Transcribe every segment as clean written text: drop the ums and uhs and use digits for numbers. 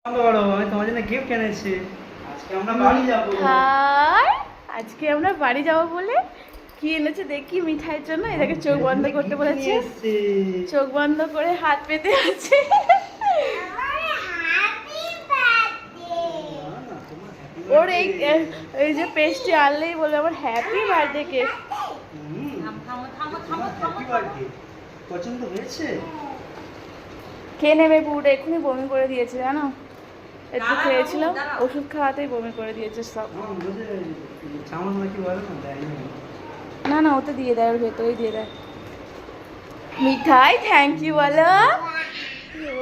আমি তোমার জন্য গিফট এনেছি। আজকে আমরা বাড়ি যাব। হাই, আজকে আমরা বাড়ি যাব বলে কি এনেছে দেখি মিঠাইয়ের জন্য। এটাকে চোখ বন্ধ করতে বলেছে, চোখ বন্ধ করে হাত পেতে আছে। ওর এই যে পেস্টটি আনলেই বলে আমার হ্যাপি বার্থডে কেক। পছন্দ হয়েছে? খেয়ে নেবে পুরোটা, এক্ষুনি বমি করে দিয়েছে জানো। একটু খেয়েছিল, ওষুধ খাওয়াতেই বমি করে দিয়েছে সব। না না, ওতে দিয়ে দেয়, ওর ভেতরেই দিয়ে দেয়। মিঠাই থ্যাংক ইউ বলো।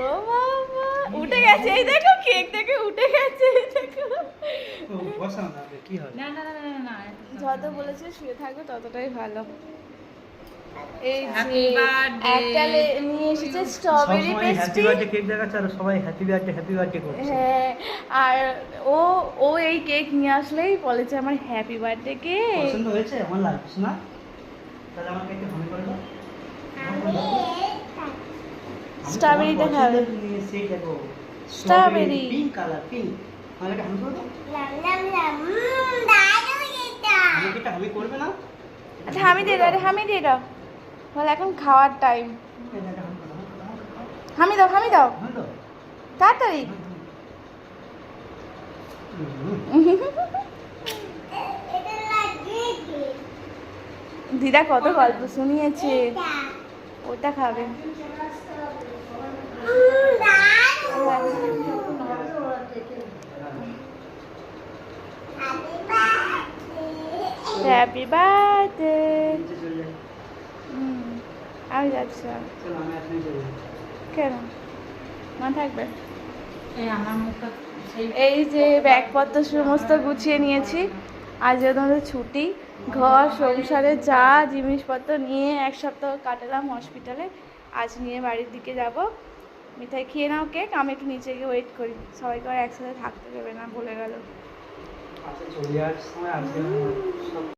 ও বাবা, উঠে গেছে, এই দেখো কেক থেকে উঠে গেছে, এই দেখো। যত বলেছে শুয়ে থাকবে ততটাই ভালো। এই যে একটা নিয়ে এসেছে strawberry pastry. Happy birthday cake দেখাচ্ছে আর সবাই হ্যাপি বার্থডে করছে। হ্যাঁ, আর ও এই কেক নিয়ে আসলেই বলেছে আমার হ্যাপি বার্থডে কেক। পছন্দ হয়েছে? আমার লাগছে না, তাহলে আমাকে একটু হামি করে দাও। স্ট্রবেরিটা খাবে। সেই দেখো স্ট্রবেরি পিঙ্ক কালার, পিঙ্ক। আমাকে হামি করে দাও। আমাকে একটা হামি করবে না? আচ্ছা হামি দিয়ে দাও, হামি দিয়ে দাও। বলে এখন খাওয়ার টাইম। হামি দাও, হামি দাও তাড়াতাড়ি। দিদা কত গল্প শুনিয়েছে। ওটা খাবে। Happy birthday. আমি যাচ্ছি। কেন মা থাকবে? এই যে ব্যাগপত্র সমস্ত গুছিয়ে নিয়েছি। আজ আমাদের ছুটি। ঘর সংসারে যা জিনিসপত্র নিয়ে এক সপ্তাহ কাটালাম হসপিটালে, আজ নিয়ে বাড়ির দিকে যাব। মিঠাই খেয়ে নাও কেক, আমি একটু নিচে গিয়ে ওয়েট করি। সবাইকে আর একসাথে থাকতে দেবে না বলে গেল।